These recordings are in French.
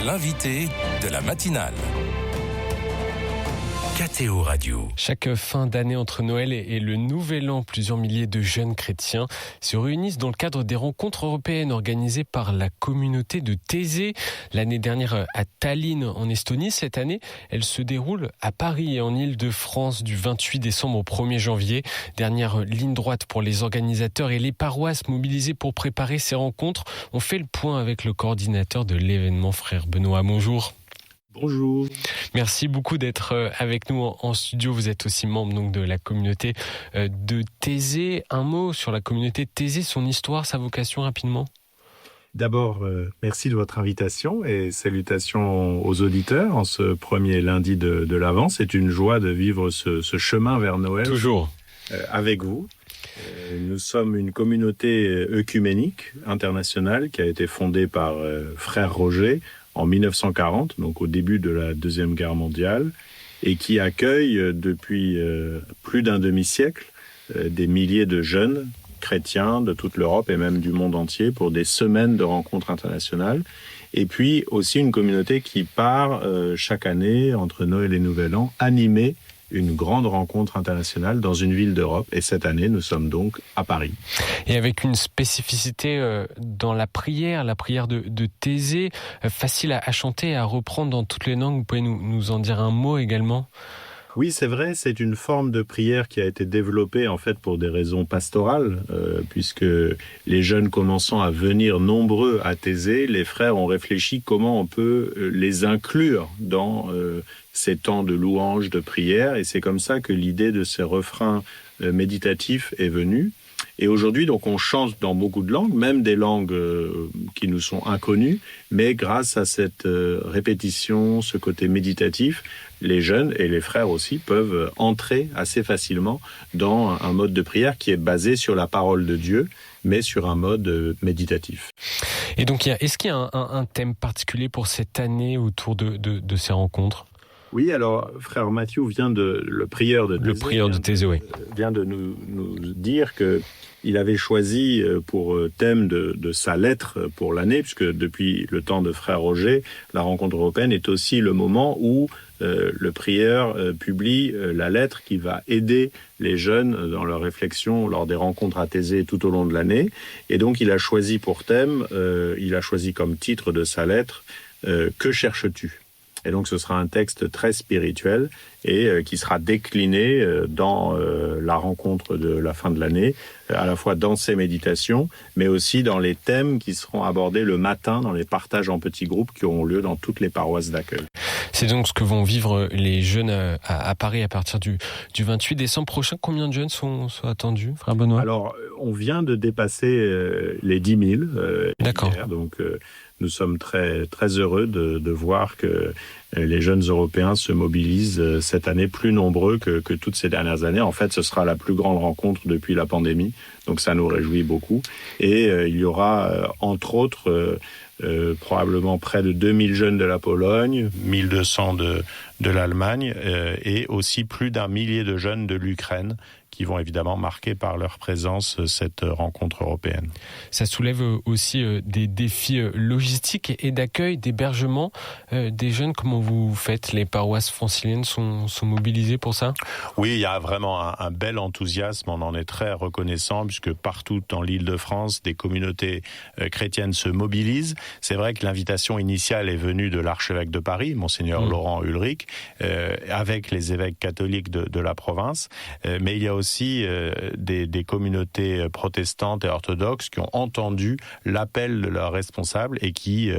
l'invité de la matinale. KTO Radio. Chaque fin d'année entre Noël et le Nouvel An, plusieurs milliers de jeunes chrétiens se réunissent dans le cadre des rencontres européennes organisées par la communauté de Thésée. L'année dernière à Tallinn en Estonie, cette année, elle se déroule à Paris et en Île-de-France du 28 décembre au 1er janvier. Dernière ligne droite pour les organisateurs et les paroisses mobilisées pour préparer ces rencontres. On fait le point avec le coordinateur de l'événement, frère Benoît. Bonjour. Bonjour. Merci beaucoup d'être avec nous en studio. Vous êtes aussi membre donc de la communauté de Thésée. Un mot sur la communauté de Thésée, son histoire, sa vocation rapidement. D'abord, merci de votre invitation et salutations aux auditeurs en ce premier lundi de l'Avent. C'est une joie de vivre ce chemin vers Noël. Toujours. Avec vous. Nous sommes une communauté œcuménique internationale qui a été fondée par frère Roger en 1940, donc au début de la Deuxième Guerre mondiale, et qui accueille depuis plus d'un demi-siècle des milliers de jeunes chrétiens de toute l'Europe et même du monde entier pour des semaines de rencontres internationales. Et puis aussi une communauté qui part chaque année, entre Noël et Nouvel An, animer une grande rencontre internationale dans une ville d'Europe. Et cette année, nous sommes donc à Paris. Et avec une spécificité dans la prière de Thésée, facile à chanter et à reprendre dans toutes les langues. Vous pouvez nous en dire un mot également ? Oui, c'est vrai, c'est une forme de prière qui a été développée en fait pour des raisons pastorales, puisque les jeunes commençant à venir nombreux à Thésée, les frères ont réfléchi comment on peut les inclure dans ces temps de louange, de prière, et c'est comme ça que l'idée de ces refrains méditatifs est venue. Et aujourd'hui, donc, on chante dans beaucoup de langues, même des langues qui nous sont inconnues, mais grâce à cette répétition, ce côté méditatif, les jeunes et les frères aussi peuvent entrer assez facilement dans un mode de prière qui est basé sur la parole de Dieu, mais sur un mode méditatif. Et donc, est-ce qu'il y a un thème particulier pour cette année autour de ces rencontres ? Oui, alors, frère Mathieu le prieur de Thésée, oui. Vient de nous dire que il avait choisi pour thème de sa lettre pour l'année, puisque depuis le temps de frère Roger, la rencontre européenne est aussi le moment où le prieur publie la lettre qui va aider les jeunes dans leur réflexion lors des rencontres à Thésée tout au long de l'année. Et donc, il a choisi pour thème, il a choisi comme titre de sa lettre « Que cherches-tu » Et donc, ce sera un texte très spirituel et qui sera décliné dans la rencontre de la fin de l'année, à la fois dans ces méditations, mais aussi dans les thèmes qui seront abordés le matin dans les partages en petits groupes qui auront lieu dans toutes les paroisses d'accueil. C'est donc ce que vont vivre les jeunes à Paris à partir du 28 décembre prochain. Combien de jeunes sont attendus, frère Benoît ? Alors, on vient de dépasser les 10 000. D'accord. Hier, donc, nous sommes très, très heureux de voir que les jeunes Européens se mobilisent cette année plus nombreux que toutes ces dernières années. En fait, ce sera la plus grande rencontre depuis la pandémie, donc ça nous réjouit beaucoup. Et il y aura, entre autres, probablement près de 2000 jeunes de la Pologne, 1200 de l'Allemagne et aussi plus d'un millier de jeunes de l'Ukraine qui vont évidemment marquer par leur présence cette rencontre européenne. Ça soulève aussi des défis logistiques et d'accueil, d'hébergement des jeunes. Comment vous faites ? Les paroisses franciliennes sont mobilisées pour ça ? Oui, il y a vraiment un bel enthousiasme. On en est très reconnaissant puisque partout dans l'Île-de-France, des communautés chrétiennes se mobilisent. C'est vrai que l'invitation initiale est venue de l'archevêque de Paris, Monseigneur Laurent Ulrich, avec les évêques catholiques de la province. Mais il y a aussi des communautés protestantes et orthodoxes qui ont entendu l'appel de leurs responsables et qui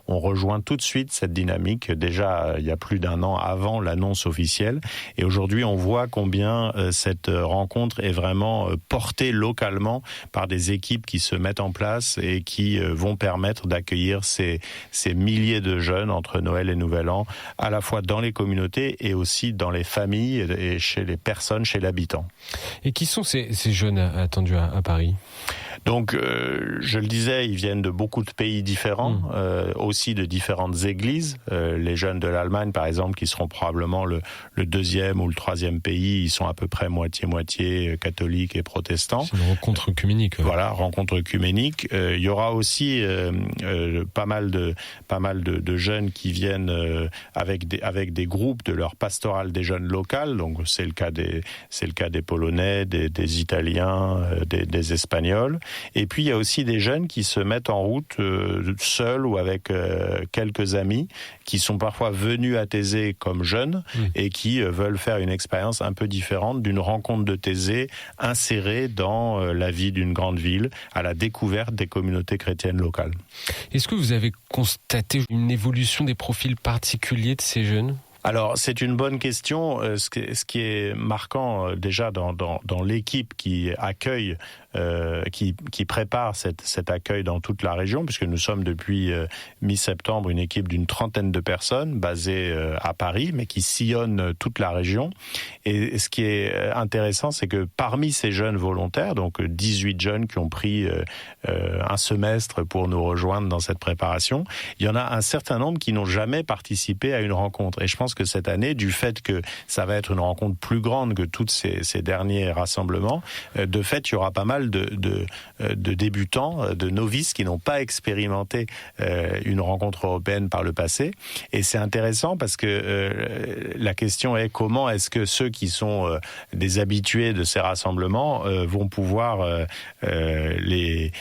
ont rejoint tout de suite cette dynamique, déjà il y a plus d'un an avant l'annonce officielle. Et aujourd'hui, on voit combien cette rencontre est vraiment portée localement par des équipes qui se mettent en place et qui vont permettre d'accueillir ces milliers de jeunes entre Noël et Nouvel An, à la fois dans les communautés et aussi dans les familles et chez les personnes, chez l'habitant. Et qui sont ces jeunes attendus à Paris ? Donc, je le disais, ils viennent de beaucoup de pays différents, aussi de différentes églises. Les jeunes de l'Allemagne, par exemple, qui seront probablement le deuxième ou le troisième pays, ils sont à peu près moitié-moitié catholiques et protestants. C'est une rencontre œcuménique. Voilà, rencontre œcuménique. Il y aura aussi pas mal de jeunes qui viennent avec des groupes de leur pastorale des jeunes locales. Donc, c'est le cas des Polonais, des Italiens, des Espagnols. Et puis, il y a aussi des jeunes qui se mettent en route seuls ou avec quelques amis qui sont parfois venus à Thésée comme jeunes et qui veulent faire une expérience un peu différente d'une rencontre de Thésée insérée dans la vie d'une grande ville, à la découverte des communautés chrétiennes locales. Est-ce que vous avez constaté une évolution des profils particuliers de ces jeunes ? Alors, c'est une bonne question. Ce qui est marquant déjà dans l'équipe qui accueille, qui prépare cet accueil dans toute la région, puisque nous sommes depuis mi-septembre une équipe d'une 30aine de personnes basée à Paris, mais qui sillonne toute la région. Et ce qui est intéressant, c'est que parmi ces jeunes volontaires, donc 18 jeunes qui ont pris un semestre pour nous rejoindre dans cette préparation, il y en a un certain nombre qui n'ont jamais participé à une rencontre. Et je pense que cette année, du fait que ça va être une rencontre plus grande que toutes ces derniers rassemblements, de fait, il y aura pas mal de débutants, de novices qui n'ont pas expérimenté une rencontre européenne par le passé. Et c'est intéressant parce que la question est comment est-ce que ceux qui sont des habitués de ces rassemblements vont pouvoir les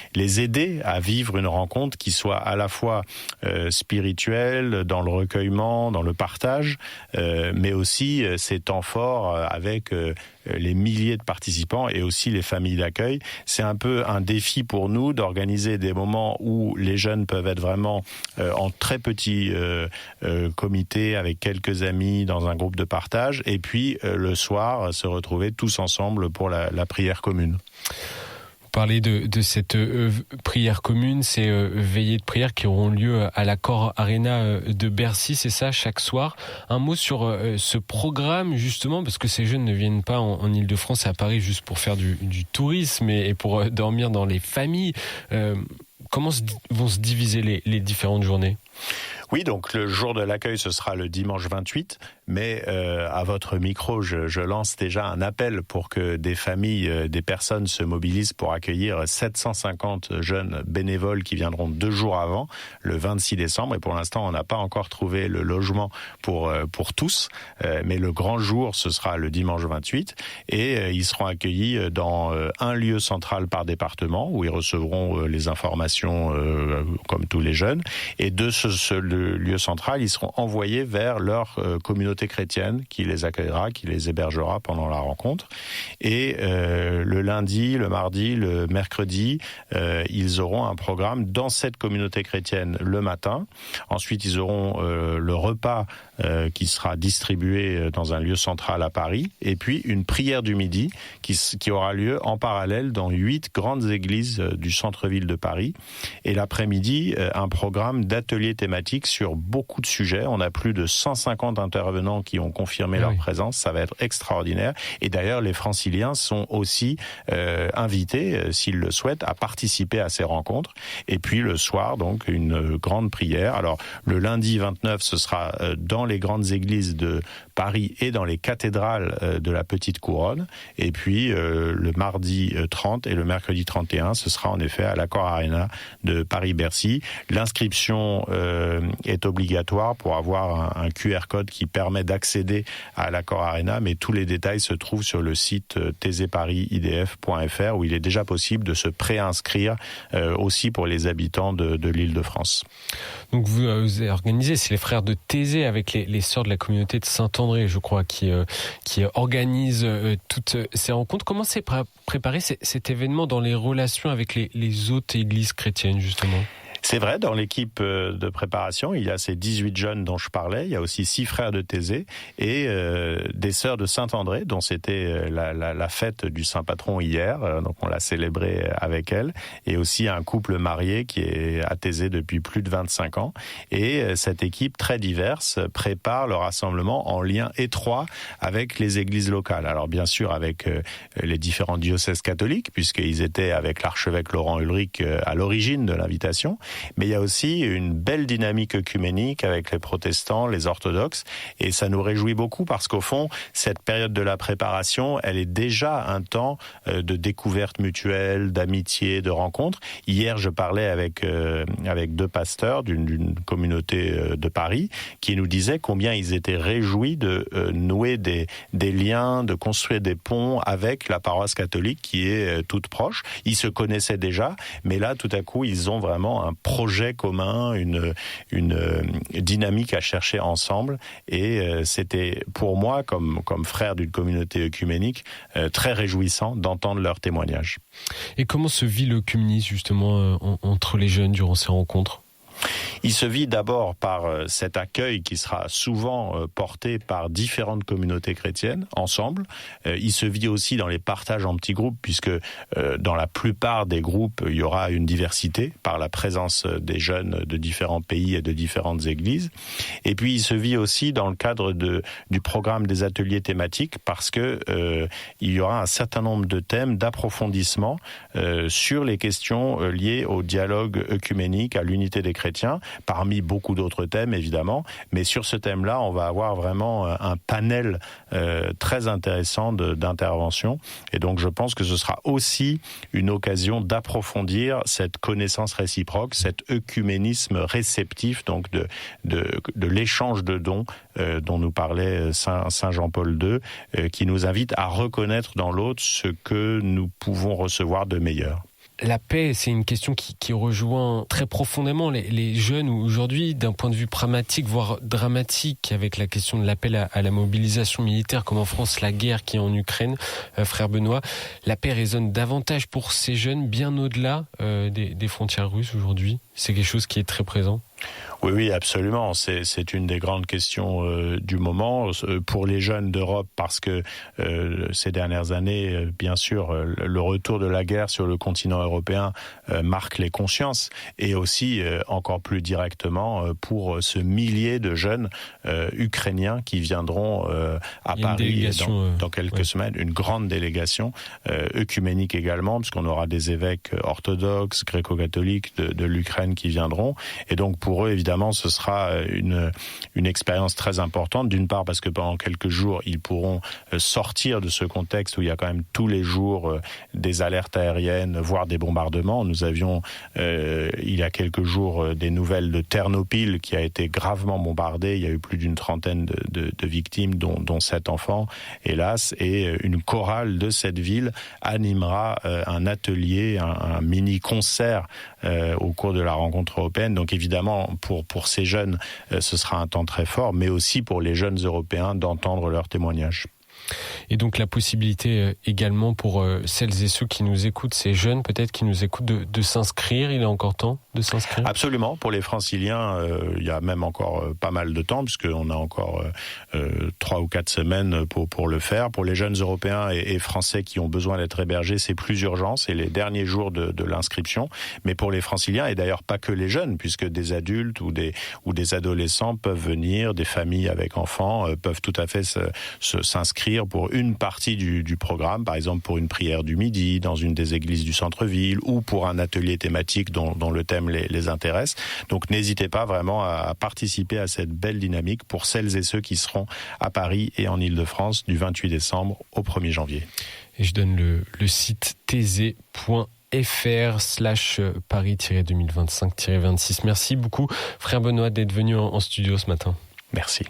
aider à vivre une rencontre qui soit à la fois spirituelle, dans le recueillement, dans le partage, mais aussi ces temps forts avec les milliers de participants et aussi les familles d'accueil. C'est un peu un défi pour nous d'organiser des moments où les jeunes peuvent être vraiment en très petit comité avec quelques amis dans un groupe de partage et puis le soir se retrouver tous ensemble pour la prière commune. Parler de cette prière commune, ces veillées de prière qui auront lieu à l'Accor Arena de Bercy, c'est ça, chaque soir. Un mot sur ce programme, justement, parce que ces jeunes ne viennent pas en Ile-de-France et à Paris juste pour faire du tourisme et pour dormir dans les familles. Comment vont se diviser les différentes journées ? Oui, donc le jour de l'accueil, ce sera le dimanche 28, mais à votre micro, je lance déjà un appel pour que des familles, des personnes se mobilisent pour accueillir 750 jeunes bénévoles qui viendront 2 jours avant, le 26 décembre. Et pour l'instant, on n'a pas encore trouvé le logement pour tous, mais le grand jour, ce sera le dimanche 28. Et ils seront accueillis dans un lieu central par département, où ils recevront les informations comme tous les jeunes. Et de ce lieu central, ils seront envoyés vers leur communauté chrétienne qui les accueillera, qui les hébergera pendant la rencontre. Et le lundi, le mardi, le mercredi, ils auront un programme dans cette communauté chrétienne le matin. Ensuite, ils auront le repas qui sera distribué dans un lieu central à Paris. Et puis, une prière du midi qui aura lieu en parallèle dans 8 grandes églises du centre-ville de Paris. Et l'après-midi, un programme d'ateliers thématiques sur beaucoup de sujets. On a plus de 150 intervenants qui ont confirmé leur présence. Ça va être extraordinaire. Et d'ailleurs, les franciliens sont aussi invités, s'ils le souhaitent, à participer à ces rencontres. Et puis le soir, donc, une grande prière. Alors, le lundi 29, ce sera dans les grandes églises de Paris et dans les cathédrales de la Petite Couronne. Et puis, le mardi 30 et le mercredi 31, ce sera en effet à l'Accor Arena de Paris-Bercy. L'inscription est obligatoire pour avoir un QR code qui permet d'accéder à l'Accor Arena, mais tous les détails se trouvent sur le site théséparisidf.fr où il est déjà possible de se préinscrire aussi pour les habitants de l'Île-de-France. Donc vous organisez, c'est les frères de Thésée avec les sœurs de la communauté de Saint-André, je crois, qui organisent toutes ces rencontres. Comment s'est préparé cet événement dans les relations avec les autres églises chrétiennes, justement ? C'est vrai, dans l'équipe de préparation, il y a ces 18 jeunes dont je parlais, il y a aussi 6 frères de Thésée et des sœurs de Saint-André, dont c'était la fête du Saint-Patron hier, donc on l'a célébré avec elle, et aussi un couple marié qui est à Thésée depuis plus de 25 ans. Et cette équipe très diverse prépare le rassemblement en lien étroit avec les églises locales. Alors bien sûr avec les différents diocèses catholiques, puisqu'ils étaient avec l'archevêque Laurent Ulrich à l'origine de l'invitation, mais il y a aussi une belle dynamique œcuménique avec les protestants, les orthodoxes, et ça nous réjouit beaucoup parce qu'au fond, cette période de la préparation, elle est déjà un temps de découverte mutuelle, d'amitié, de rencontre. Hier, je parlais avec 2 pasteurs d'une communauté de Paris qui nous disaient combien ils étaient réjouis de nouer des liens, de construire des ponts avec la paroisse catholique qui est toute proche. Ils se connaissaient déjà, mais là, tout à coup, ils ont vraiment un projet commun, une dynamique à chercher ensemble. Et c'était pour moi, comme frère d'une communauté œcuménique, très réjouissant d'entendre leurs témoignages. Et comment se vit l'œcuménisme justement entre les jeunes durant ces rencontres ? Il se vit d'abord par cet accueil qui sera souvent porté par différentes communautés chrétiennes ensemble. Il se vit aussi dans les partages en petits groupes, puisque dans la plupart des groupes, il y aura une diversité par la présence des jeunes de différents pays et de différentes églises. Et puis il se vit aussi dans le cadre du programme des ateliers thématiques, parce que il y aura un certain nombre de thèmes d'approfondissement sur les questions liées au dialogue œcuménique, à l'unité des chrétiens, parmi beaucoup d'autres thèmes évidemment, mais sur ce thème-là, on va avoir vraiment un panel très intéressant d'interventions, et donc je pense que ce sera aussi une occasion d'approfondir cette connaissance réciproque, cet œcuménisme réceptif, donc de l'échange de dons dont nous parlait Saint Jean-Paul II, qui nous invite à reconnaître dans l'autre ce que nous pouvons recevoir de meilleur. La paix, c'est une question qui rejoint très profondément les jeunes aujourd'hui, d'un point de vue pragmatique, voire dramatique, avec la question de l'appel à la mobilisation militaire, comme en France, la guerre qui est en Ukraine. Frère Benoît, la paix résonne davantage pour ces jeunes, bien au-delà des frontières russes aujourd'hui. C'est quelque chose qui est très présent. Oui, absolument. C'est une des grandes questions du moment pour les jeunes d'Europe, parce que ces dernières années, bien sûr, le retour de la guerre sur le continent européen marque les consciences, et aussi encore plus directement pour ce millier de jeunes ukrainiens qui viendront à Paris dans quelques semaines, une grande délégation œcuménique également, puisqu'on aura des évêques orthodoxes, gréco-catholiques de l'Ukraine qui viendront, et donc pour eux, évidemment, ce sera une expérience très importante, d'une part parce que pendant quelques jours, ils pourront sortir de ce contexte où il y a quand même tous les jours des alertes aériennes, voire des bombardements. Nous avions, il y a quelques jours, des nouvelles de Ternopil qui a été gravement bombardée. Il y a eu plus d'une trentaine de victimes, dont 7 enfants, hélas, et une chorale de cette ville animera un atelier, un mini-concert au cours de la rencontre européenne. Donc évidemment, pour ces jeunes, ce sera un temps très fort, mais aussi pour les jeunes Européens d'entendre leurs témoignages. Et donc la possibilité également pour celles et ceux qui nous écoutent, ces jeunes peut-être qui nous écoutent, de s'inscrire. Il est encore temps de s'inscrire ? Absolument. Pour les franciliens, il y a même encore pas mal de temps, puisqu'on a encore 3 ou 4 semaines pour le faire. Pour les jeunes Européens et Français qui ont besoin d'être hébergés, c'est plus urgent, c'est les derniers jours de l'inscription. Mais pour les franciliens, et d'ailleurs pas que les jeunes, puisque des adultes ou des adolescents peuvent venir, des familles avec enfants peuvent tout à fait s'inscrire pour une partie du programme, par exemple pour une prière du midi dans une des églises du centre-ville, ou pour un atelier thématique dont le thème les intéresse. Donc n'hésitez pas vraiment à participer à cette belle dynamique pour celles et ceux qui seront à Paris et en Île-de-France du 28 décembre au 1er janvier. Et je donne le site thésée.fr/Paris-2025-26. Merci beaucoup, frère Benoît, d'être venu en studio ce matin. Merci.